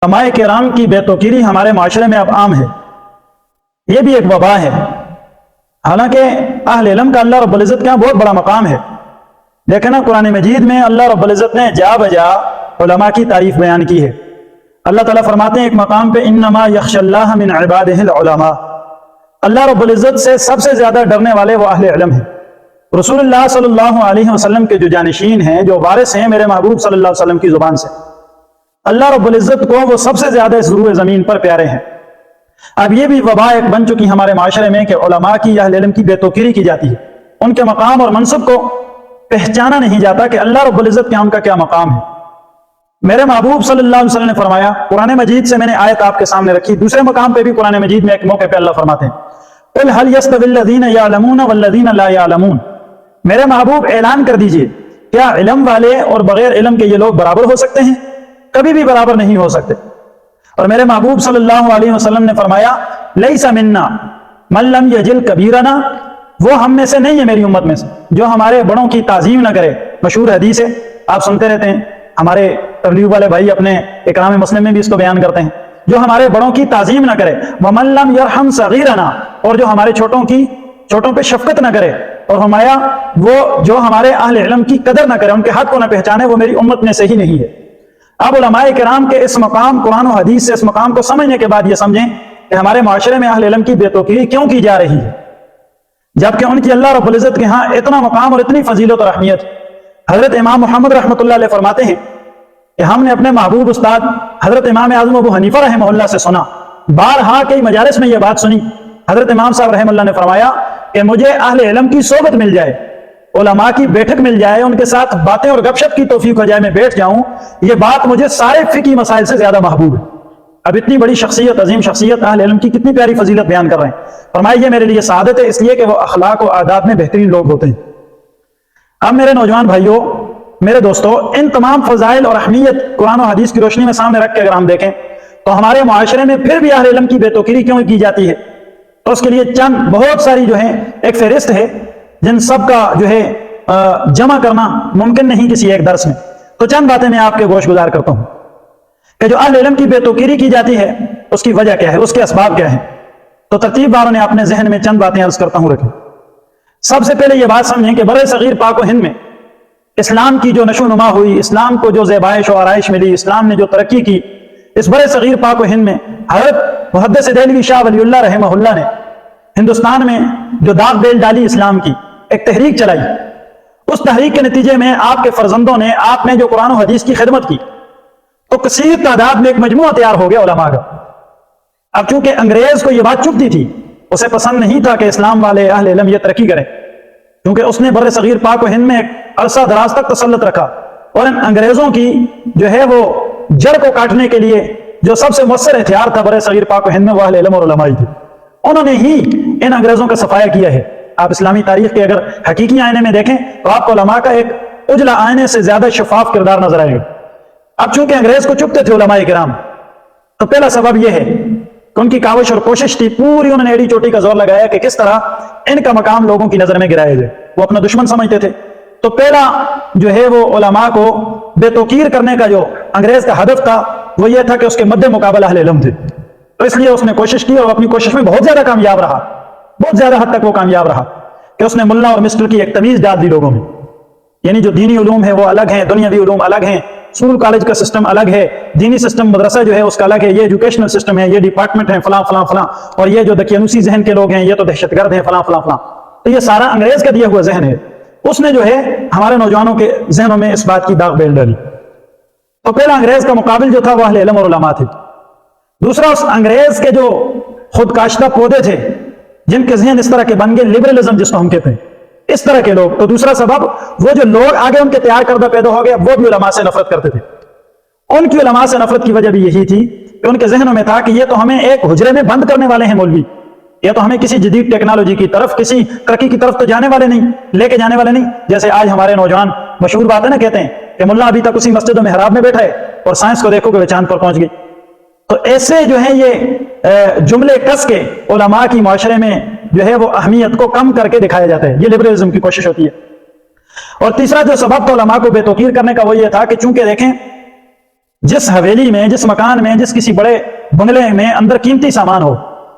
علماء کرام کی بے توقیری ہمارے معاشرے میں اب عام ہے، یہ بھی ایک وبا ہے۔ حالانکہ اہل علم کا اللہ رب العزت کے یہاں بہت بڑا مقام ہے، لیکن قرآن مجید میں اللہ رب العزت نے جا بجا علماء کی تعریف بیان کی ہے۔ اللہ تعالیٰ فرماتے ہیں ایک مقام پہ انما یخشی اللہ من عبادہ العلماء، اللہ رب العزت سے سب سے زیادہ ڈرنے والے وہ اہل علم ہیں۔ رسول اللہ صلی اللہ علیہ وسلم کے جو جانشین ہیں، جو وارث ہیں میرے محبوب صلی اللہ علیہ وسلم کی زبان سے، اللہ رب العزت کو وہ سب سے زیادہ اس روئے زمین پر پیارے ہیں۔ اب یہ بھی وبا ایک بن چکی ہمارے معاشرے میں کہ علماء کی اہل علم کی بے توقیری کی جاتی ہے، ان کے مقام اور منصب کو پہچانا نہیں جاتا کہ اللہ رب العزت کے ان کا کیا مقام ہے۔ میرے محبوب صلی اللہ علیہ وسلم نے فرمایا، قرآن مجید سے میں نے آیت آپ کے سامنے رکھی، دوسرے مقام پہ بھی قرآن مجید میں ایک موقع پہ اللہ فرماتے ہیں قُلْ هَلْ يَسْتَوِي الَّذِينَ يَعْلَمُونَ وَالَّذِينَ لَا يَعْلَمُونَ، میرے محبوب اعلان کر دیجئے کیا علم والے اور بغیر علم کے یہ لوگ برابر ہو سکتے ہیں؟ کبھی بھی برابر نہیں ہو سکتے۔ اور میرے محبوب صلی اللہ علیہ وسلم نے فرمایا لیس منا من لم یجل کبیرنا، وہ ہم میں سے نہیں ہے، میری امت میں سے، جو ہمارے بڑوں کی تعظیم نہ کرے۔ مشہور حدیث ہے، آپ سنتے رہتے ہیں، ہمارے تبلیغ والے بھائی اپنے اکرام مسلم میں بھی اس کو بیان کرتے ہیں، جو ہمارے بڑوں کی تعظیم نہ کرے، ومن لم یرحم صغیرنا، اور جو ہمارے چھوٹوں پہ شفقت نہ کرے، اور فرمایا وہ جو ہمارے اہل علم کی قدر نہ کرے، ان کے حق کو نہ پہچانے، وہ میری امت میں سے ہی نہیں ہے۔ اب علماء کرام کے اس مقام، قرآن و حدیث سے اس مقام کو سمجھنے کے بعد یہ سمجھیں کہ ہمارے معاشرے میں اہل علم کی بے توقیری کیوں کی جا رہی ہے، جبکہ ان کی اللہ رب العزت کے ہاں اتنا مقام اور اتنی فضیلت اور اہمیت۔ حضرت امام محمد رحمۃ اللہ علیہ فرماتے ہیں کہ ہم نے اپنے محبوب استاد حضرت امام اعظم ابو حنیفہ رحمہ اللہ سے سنا، بارہا کئی مجالس میں یہ بات سنی، حضرت امام صاحب رحمہ اللہ نے فرمایا کہ مجھے اہل علم کی صحبت مل جائے، علماء کی بیٹھک مل جائے، ان کے ساتھ باتیں اور گپ شپ کی توفیق ہو جائے، میں بیٹھ جاؤں، یہ بات مجھے سارے فقہی مسائل سے زیادہ محبوب ہے۔ اب اتنی بڑی شخصیت، عظیم شخصیت اہل علم کی کتنی پیاری فضیلت بیان کر رہے ہیں۔ فرمایا یہ میرے لیے سعادت ہے، اس لیے کہ وہ اخلاق و آداب میں بہترین لوگ ہوتے ہیں۔ اب میرے نوجوان بھائیوں، میرے دوستو، ان تمام فضائل اور اہمیت قرآن و حدیث کی روشنی میں سامنے رکھ کے اگر ہم دیکھیں تو ہمارے معاشرے میں پھر بھی اہل علم کی بے توقیری کیوں کی جاتی ہے، تو اس کے لیے چند بہت ساری جو ہے ایک فہرست ہے، جن سب کا جو ہے جمع کرنا ممکن نہیں کسی ایک درس میں، تو چند باتیں میں آپ کے گوش گزار کرتا ہوں کہ جو اہل علم کی بے توقیری کی جاتی ہے اس کی وجہ کیا ہے، اس کے اسباب کیا ہیں۔ تو ترتیب بار نے اپنے ذہن میں چند باتیں عرض کرتا ہوں رکھیں۔ سب سے پہلے یہ بات سمجھیں کہ بر صغیر پاک و ہند میں اسلام کی جو نشو و نما ہوئی، اسلام کو جو زیبائش و آرائش ملی، اسلام نے جو ترقی کی، اس بر صغیر پاک و ہند میں حضرت محدث دہلوی شاہ ولی اللہ رحمہ اللہ نے ہندوستان میں جو داغ بیل ڈالی، اسلام کی ایک تحریک چلائی، اس تحریک کے نتیجے میں آپ کے فرزندوں نے، آپ نے جو قرآن و حدیث کی خدمت کی، تو کثیر تعداد میں ایک مجموعہ تیار ہو گیا علماء کا۔ اب چونکہ انگریز کو یہ بات چبھتی تھی، اسے پسند نہیں تھا کہ اسلام والے اہل علم یہ ترقی کریں، کیونکہ اس نے بر صغیر پاک و ہند میں ایک عرصہ دراز تک تسلط رکھا، اور ان انگریزوں کی جو ہے وہ جڑ کو کاٹنے کے لیے جو سب سے مؤثر ہتھیار تھا بر صغیر پاک و ہند میں، وہ اہل علم اور علماء تھے۔ انہوں نے ہی ان انگریزوں کا صفایا کیا ہے۔ آپ اسلامی تاریخ کے اگر حقیقی آئینے میں دیکھیں تو آپ کو علماء کا ایک اجلا آئینے سے زیادہ شفاف کردار نظر آئے گا۔ اب چونکہ انگریز کو چپتے تھے علماء کرام، تو پہلا سبب یہ ہے کہ ان کی کاوش اور کوشش تھی، پوری انہوں نے ایڑی چوٹی کا زور لگایا کہ کس طرح ان کا مقام لوگوں کی نظر میں گرایا جائے، وہ اپنا دشمن سمجھتے تھے۔ تو پہلا جو ہے وہ علماء کو بے توقیر کرنے کا جو انگریز کا ہدف تھا وہ یہ تھا کہ اس کے مد مقابل اہل علم تھے، تو اس لیے اس نے کوشش کی اور اپنی کوشش میں بہت زیادہ کامیاب رہا، بہت زیادہ حد تک وہ کامیاب رہا کہ اس نے ملا اور مسٹر کی ایک تمیز ڈال دی لوگوں میں، یعنی جو دینی علوم ہے وہ الگ ہیں، دنیاوی علوم الگ ہیں، اسکول کالج کا سسٹم الگ ہے، دینی سسٹم مدرسہ جو ہے اس کا الگ ہے، یہ ایجوکیشنل سسٹم ہے، یہ ڈپارٹمنٹ ہے فلاں فلاں فلاں، اور یہ جو دقیانوسی ذہن کے لوگ ہیں یہ تو دہشت گرد ہیں فلاں فلاں فلاں۔ تو یہ سارا انگریز کا دیا ہوا ذہن ہے، اس نے جو ہے ہمارے نوجوانوں کے ذہنوں میں اس بات کی داغ بیل ڈالی۔ تو پہلا انگریز کا مقابل جو تھا وہ اہل علم اور علماء تھے۔ دوسرا، اس انگریز کے جو خود کاشتہ پودے تھے جن کے ذہن اس طرح کے بن گئے، لبرلزم جس کو ہم کہتے ہیں، اس طرح کے لوگ۔ تو دوسرا سبب، وہ جو لوگ آگے ان کے تیار کردہ پیدا ہو گئے وہ بھی علماء سے نفرت کرتے تھے۔ ان کی علماء سے نفرت کی وجہ بھی یہی تھی کہ ان کے ذہنوں میں تھا کہ یہ تو ہمیں ایک حجرے میں بند کرنے والے ہیں مولوی، یہ تو ہمیں کسی جدید ٹیکنالوجی کی طرف، کسی ترقی کی طرف تو جانے والے نہیں، لے کے جانے والے نہیں۔ جیسے آج ہمارے نوجوان مشہور بات ہے نا، کہتے ہیں کہ ملا ابھی تک اسی مسجد و محراب میں بیٹھا ہے اور سائنس کو دیکھو کہ وہ چاند پر پہنچ گئی۔ تو ایسے جو ہے یہ جملے کس کے علماء کی معاشرے میں جو ہے وہ اہمیت کو کم کر کے دکھایا جاتا ہے، یہ لبرلزم کی کوشش ہوتی ہے۔ اور تیسرا جو سبب تھا علماء کو بے توقیر کرنے کا وہ یہ تھا کہ چونکہ دیکھیں جس حویلی میں، جس مکان میں، جس کسی بڑے بنگلے میں اندر قیمتی سامان ہو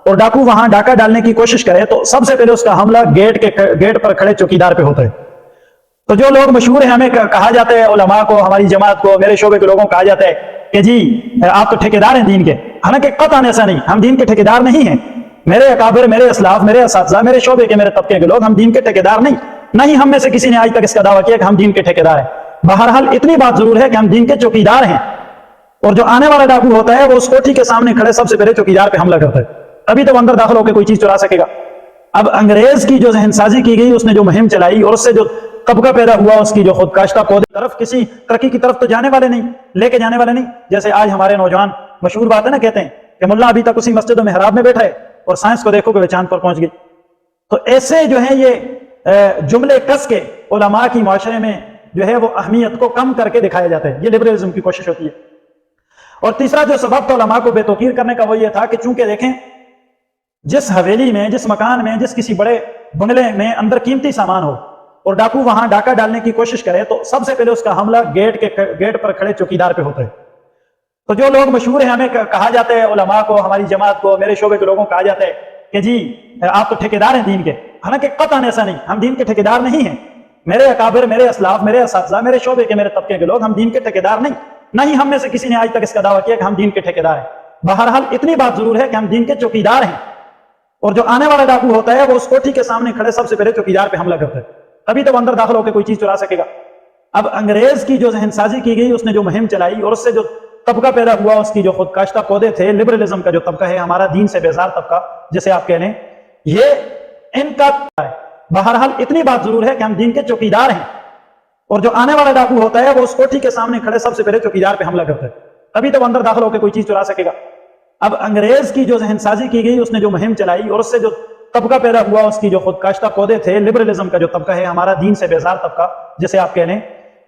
اور ڈاکو وہاں ڈاکہ ڈالنے کی کوشش کرے تو سب سے پہلے اس کا حملہ گیٹ پر کھڑے چوکیدار پہ ہوتا ہے۔ تو جو لوگ مشہور ہیں، ہمیں کہا جاتا ہے، علماء کو، ہماری جماعت کو، میرے شعبے کے لوگوں کو کہا جاتا ہے کہ جی آپ تو ٹھیکیدار ہیں دین کے، حالانکہ قطعاً ایسا نہیں، ہم دین کے ٹھیکیدار نہیں ہیں۔ میرے اکابر، میرے اسلاف، میرے اساتذہ، میرے شعبے کے، میرے طبقے کے لوگ، ہم دین کے ٹھیکیدار نہیں ہم میں سے کسی نے آج تک اس کا دعویٰ کیا کہ ہم دین کے ٹھیکیدار ہیں۔ بہرحال اتنی بات ضرور ہے کہ ہم دین کے چوکیدار ہیں، اور جو آنے والا ڈاکو ہوتا ہے وہ اس کوٹھی کے سامنے کھڑے سب سے پہلے چوکیدار پہ حملہ کرتا ہے، تبھی تو اندر داخل ہو کے کوئی چیز چرا سکے گا۔ اب انگریز کی جو ذہن سازی کی گئی، اس نے جو مہم چلائی اور اس سے جو طبقہ پیدا ہوا، اس کی جو خود کاشتہ پودے طرف، کسی ترقی کی طرف تو جانے والے نہیں، لے کے جانے والے نہیں۔ جیسے آج ہمارے نوجوان مشہور بات ہے نا، کہتے ہیں کہ ملا ابھی تک اسی مسجد و محراب میں بیٹھا ہے اور سائنس کو دیکھو کہ وہ چاند پر پہنچ گئی۔ تو ایسے جو ہیں یہ جملے کس کے علماء کی معاشرے میں جو ہے وہ اہمیت کو کم کر کے دکھایا جاتا ہے، یہ لبرلزم کی کوشش ہوتی ہے۔ اور تیسرا جو سبب تھا علماء کو بے توقیر کرنے کا وہ یہ تھا کہ چونکہ دیکھیں، جس حویلی میں، جس مکان میں، جس کسی بڑے بنگلے میں اندر قیمتی سامان ہو اور ڈاکو وہاں ڈاکہ ڈالنے کی کوشش کرے تو سب سے پہلے اس کا حملہ گیٹ پر کھڑے چوکیدار پہ ہوتا ہے۔ تو جو لوگ مشہور ہیں، ہمیں کہا جاتا ہے، علماء کو، ہماری جماعت کو، میرے شعبے کے لوگوں کو کہا جاتا ہے کہ جی آپ تو ٹھیکیدار ہیں دین کے، حالانکہ قطعاً ایسا نہیں، ہم دین کے ٹھیکیدار نہیں ہیں۔ میرے اکابر، میرے اسلاف، میرے اساتذہ، میرے شعبے کے، میرے طبقے کے لوگ، ہم دین کے ٹھیکیدار نہیں ہم میں سے کسی نے آج تک اس کا دعویٰ کیا کہ ہم دین کے ٹھیکیدار ہیں۔ بہرحال اتنی بات ضرور ہے کہ ہم دین کے چوکیدار ہیں، اور جو آنے والا ڈاکو ہوتا ہے وہ اس کوٹھی کے سامنے کھڑے سب سے پہلے چوکیدار پہ حملہ کرتا ہے، تبھی تو اندر داخل ہو کے کوئی چیز چرا سکے گا۔ اب انگریز کی جو ذہن سازی کی گئی، اس نے جو مہم چلائی اور اس سے جو طبقہ پیدا ہوا، اس کی جو خود کاشتہ پودے تھے، لبرلزم کا جو طبقہ ہے، ہمارا دین سے بیزار طبقہ جسے آپ کہہ لیں، یہ ان کا ہے۔ بہرحال اتنی بات ضرور ہے کہ ہم دین کے چوکیدار ہیں، اور جو آنے والا ڈاکو ہوتا ہے وہ اس کوٹھی کے سامنے کھڑے سب سے پہلے چوکیدار پہ حملہ کرتا ہے، تبھی تو اندر داخل ہو کے کوئی چیز چرا سکے گا۔ اب انگریز کی جو ذہن سازی کی گئی، اس نے جو مہم چلائی اور اس سے جو طبقہ پیدا ہوا، اس کی جو خود کاشتہ پودے تھے، لبرلزم کا جو طبقہ ہے، ہمارا دین سے بیزار طبقہ جسے آپ کہہ لیں،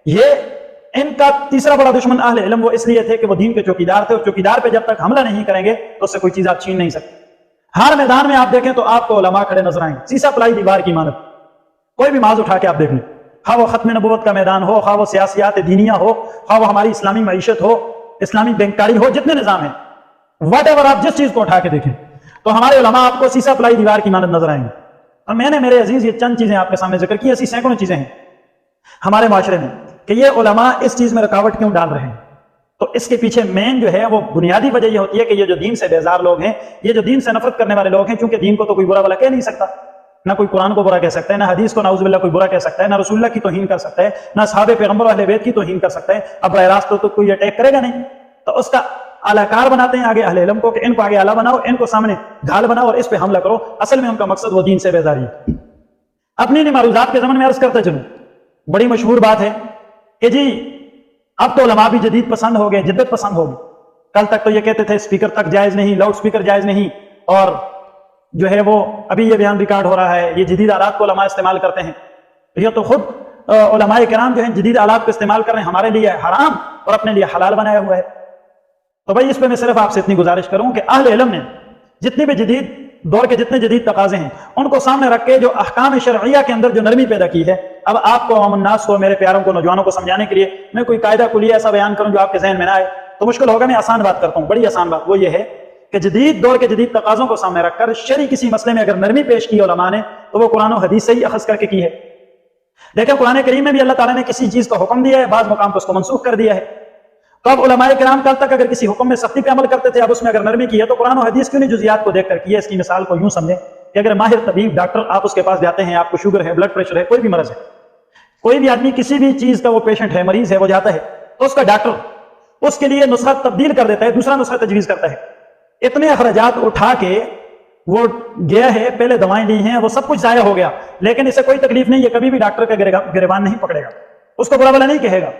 یہ ان کا تیسرا بڑا دشمن اہل علم وہ اس لیے تھے کہ وہ دین کے چوکیدار تھے، اور چوکیدار پہ جب تک حملہ نہیں کریں گے تو اس سے کوئی چیز آپ چھین نہیں سکتے۔ ہر میدان میں آپ دیکھیں تو آپ کو علماء کھڑے نظر آئیں گے، سیسا پلائی دیوار کی مانت، کوئی بھی معاذ اٹھا کے آپ دیکھ لیں، خواہ وہ ختم نبوت کا میدان ہو، خواہ وہ سیاسیات دینیہ ہو، خواہ وہ ہماری اسلامی معیشت ہو، اسلامی بینکاری ہو، جتنے نظام ہیں، واٹ ایور آپ جس چیز کو اٹھا کے دیکھیں تو ہمارے علماء آپ کو سیسا پلائی دیوار کی مانت نظر آئیں گے۔ اور میں نے میرے عزیز یہ چند چیزیں آپ کے سامنے ذکر کی، ایسی سینکڑوں چیزیں ہیں ہمارے معاشرے میں کہ یہ علماء اس چیز میں رکاوٹ کیوں ڈال رہے ہیں۔ تو اس کے پیچھے مین جو ہے وہ بنیادی وجہ یہ ہوتی ہے کہ یہ جو دین سے بیزار لوگ ہیں، یہ جو دین سے نفرت کرنے والے لوگ ہیں، چونکہ دین کو تو کوئی برا بلا کہہ نہیں سکتا، نہ کوئی قرآن کو برا کہہ سکتا ہے، نہ حدیث کو نعوذ باللہ کوئی برا کہہ سکتا ہے، نہ رسول اللہ کی توہین کر سکتا ہے، نہ صحابہ پیغمبر اہل بیت کی توہین کر سکتا ہے۔ اب براہ راست تو کوئی اٹیک کرے گا نہیں، تو اس کا اعلی کار بناتے ہیں آگے اہل علم کو کہ ان کو آگے اعلیٰ بناؤ، ان کو سامنے ڈھال بناؤ اور اس پہ حملہ کرو۔ اصل میں ان کا مقصد وہ دین سے بیزاری ہے۔ اپنی معروضات کے زمن میں عرض کرتا چلوں، بڑی مشہور بات ہے کہ جی اب تو علماء بھی جدید پسند ہو گئے، جدت پسند ہو گئے۔ کل تک تو یہ کہتے تھے اسپیکر تک جائز نہیں، لاؤڈ اسپیکر جائز نہیں، اور جو ہے وہ ابھی یہ بیان ریکارڈ ہو رہا ہے، یہ جدید آلات کو علماء استعمال کرتے ہیں۔ یہ تو خود علماء کرام جو ہیں جدید آلات کو استعمال کر رہے ہیں، ہمارے لیے حرام اور اپنے لیے حلال بنایا ہوا ہے۔ تو بھائی اس پہ میں صرف آپ سے اتنی گزارش کروں کہ اہل علم نے جتنی بھی جدید دور کے جتنے جدید تقاضے ہیں ان کو سامنے رکھ کے جو احکام شرعیہ کے اندر جو نرمی پیدا کی ہے، اب آپ کو عوام الناس کو، میرے پیاروں کو، نوجوانوں کو سمجھانے کے لیے میں کوئی قاعدہ کلیہ ایسا بیان کروں جو آپ کے ذہن میں نہ آئے تو مشکل ہوگا۔ میں آسان بات کرتا ہوں، بڑی آسان بات، وہ یہ ہے کہ جدید دور کے جدید تقاضوں کو سامنے رکھ کر شرعی کسی مسئلے میں اگر نرمی پیش کی علماء نے تو وہ قرآن و حدیث سے ہی اخذ کر کے کی ہے۔ دیکھیں قرآن کریم میں بھی اللہ تعالیٰ نے کسی چیز کا حکم دیا ہے، بعض مقام پر اس کو منسوخ کر دیا ہے، تو اب علماء کرام کل تک اگر کسی حکم میں سختی پہ عمل کرتے تھے، اب اس میں اگر نرمی کی ہے تو قرآن و حدیث کیوں نہیں جزیات کو دیکھ کر کی ہے؟ اس کی مثال کو یوں سمجھیں کہ اگر ماہر طبیب ڈاکٹر آپ اس کے پاس جاتے ہیں، آپ کو شوگر ہے، بلڈ پریشر ہے، کوئی بھی مرض ہے، کوئی بھی آدمی کسی بھی چیز کا وہ پیشنٹ ہے، مریض ہے، وہ جاتا ہے تو اس کا ڈاکٹر اس کے لیے نسخہ تبدیل کر دیتا ہے، دوسرا نسخہ تجویز کرتا ہے۔ اتنے اخراجات اٹھا کے وہ گیا ہے، پہلے دوائیں لی ہیں، وہ سب کچھ ضائع ہو گیا، لیکن اسے کوئی تکلیف نہیں، یہ کبھی بھی ڈاکٹر کا گریبان نہیں پکڑے گا، اس کو برا بلا نہیں کہے گا۔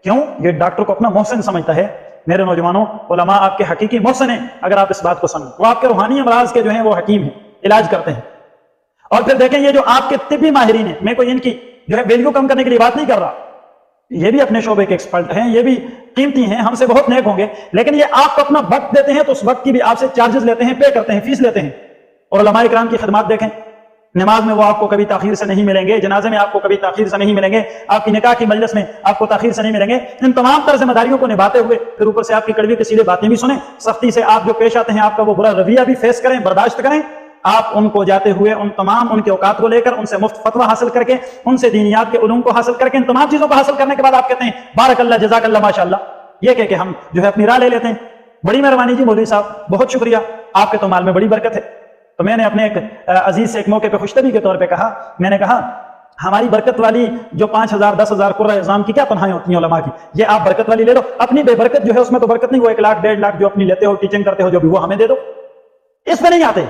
کیوں؟ یہ ڈاکٹر کو اپنا محسن سمجھتا ہے۔ میرے نوجوانوں، علماء آپ کے حقیقی محسن ہیں اگر آپ اس بات کو سمجھیں، وہ آپ کے روحانی امراض کے جو ہیں وہ حکیم ہیں، علاج کرتے ہیں۔ اور پھر دیکھیں یہ جو آپ کے طبی ماہرین ہیں، میں کوئی ان کی جو ہے ویلیو کم کرنے کے لیے بات نہیں کر رہا، یہ بھی اپنے شعبے کے ایکسپرٹ ہیں، یہ بھی قیمتی ہیں، ہم سے بہت نیک ہوں گے، لیکن یہ آپ کو اپنا وقت دیتے ہیں تو اس وقت کی بھی آپ سے چارجز لیتے ہیں، پے کرتے ہیں، فیس لیتے ہیں۔ اور علماء کرام کی خدمات دیکھیں، نماز میں وہ آپ کو کبھی تاخیر سے نہیں ملیں گے، جنازے میں آپ کو کبھی تاخیر سے نہیں ملیں گے، آپ کی نکاح کی مجلس میں آپ کو تاخیر سے نہیں ملیں گے۔ ان تمام طرح ذمہ داریوں کو نبھاتے ہوئے پھر اوپر سے آپ کی کڑوی کسیلے باتیں بھی سنیں، سختی سے آپ جو پیش آتے ہیں، آپ کا وہ برا رویہ بھی فیس کریں، برداشت کریں، آپ ان کو جاتے ہوئے ان تمام ان کے اوقات کو لے کر ان سے مفت فتویٰ حاصل کر کے، ان سے دینیات کے علوم کو حاصل کر کے، ان تمام چیزوں کو حاصل کرنے کے بعد آپ کہتے ہیں بارک اللہ، جزاک اللہ، ماشاء اللہ، یہ کہہ کے ہم جو ہے اپنی راہ لے لیتے ہیں۔ بڑی مہربانی جی مولوی صاحب، بہت شکریہ، آپ کے تو مال میں بڑی برکت ہے۔ تو میں نے اپنے ایک عزیز سے ایک موقع پہ خوشطبی کے طور پہ کہا، میں نے کہا ہماری برکت والی جو 5,000 10,000 قرہ اعظام کی کیا تنخواہیں ہوتی ہیں علماء کی، یہ آپ برکت والی لے لو، اپنی بے برکت جو ہے اس میں تو برکت نہیں، وہ 1 لاکھ 1.5 لاکھ جو اپنی لیتے ہو، ٹیچنگ کرتے ہو جو بھی، وہ ہمیں دے دو، اس میں نہیں آتے۔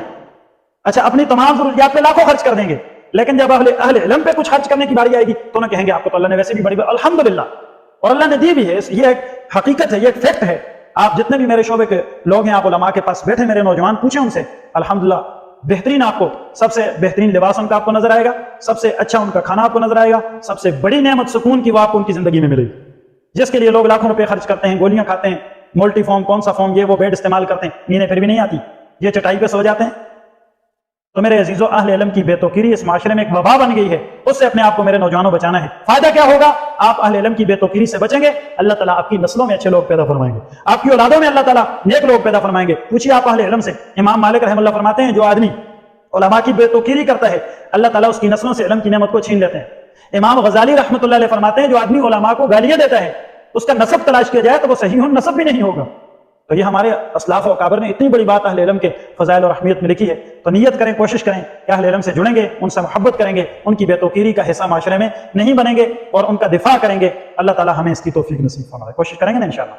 اچھا اپنی تمام ضروریات پہ لاکھوں خرچ کر دیں گے، لیکن جب اہل علم پہ کچھ خرچ کرنے کی باری آئے گی تو نہ کہیں گے آپ کو تو اللہ نے ویسے بھی بڑی الحمدللہ، اور اللہ نے دی بھی ہے، یہ ایک حقیقت ہے، یہ ایک فیکٹ ہے۔ آپ جتنے بھی میرے شعبے کے لوگ ہیں، آپ علماء کے پاس بیٹھے میرے نوجوان، پوچھیں ان سے، الحمدللہ بہترین، آپ کو سب سے بہترین لباس ان کا آپ کو نظر آئے گا، سب سے اچھا ان کا کھانا آپ کو نظر آئے گا، سب سے بڑی نعمت سکون کی وہ آپ کو ان کی زندگی میں ملے گی، جس کے لیے لوگ لاکھوں روپے خرچ کرتے ہیں، گولیاں کھاتے ہیں، مولٹی فارم، کون سا فارم، یہ وہ بیڈ استعمال کرتے ہیں، نیندیں پھر بھی نہیں آتی، یہ چٹائی پہ سو جاتے ہیں۔ تو میرے عزیزو، اہل علم کی بے توقیری اس معاشرے میں ایک وبا بن گئی ہے، اس سے اپنے آپ کو میرے نوجوانوں بچانا ہے۔ فائدہ کیا ہوگا؟ آپ اہل علم کی بے توقیری سے بچیں گے، اللہ تعالیٰ آپ کی نسلوں میں اچھے لوگ پیدا فرمائیں گے، آپ کی اولادوں میں اللہ تعالیٰ نیک لوگ پیدا فرمائیں گے۔ پوچھیے آپ اہل علم سے، امام مالک رحمہ اللہ فرماتے ہیں جو آدمی علماء کی بے توقیری کرتا ہے، اللہ تعالیٰ اس کی نسلوں سے علم کی نعمت کو چھین لیتے ہیں۔ امام غزالی رحمۃ اللہ علیہ فرماتے ہیں جو آدمی علماء کو گالیاں دیتا ہے، اس کا نسب تلاش کیا جائے تو وہ صحیح نسب بھی نہیں ہوگا۔ تو یہ ہمارے اسلاف و اکابر نے اتنی بڑی بات اہل علم کے فضائل اور اہمیت میں لکھی ہے، تو نیت کریں، کوشش کریں کہ اہل علم سے جڑیں گے، ان سے محبت کریں گے، ان کی بے توقیری کا حصہ معاشرے میں نہیں بنیں گے اور ان کا دفاع کریں گے۔ اللہ تعالیٰ ہمیں اس کی توفیق نصیب فرمائے، کوشش کریں گے نا انشاءاللہ۔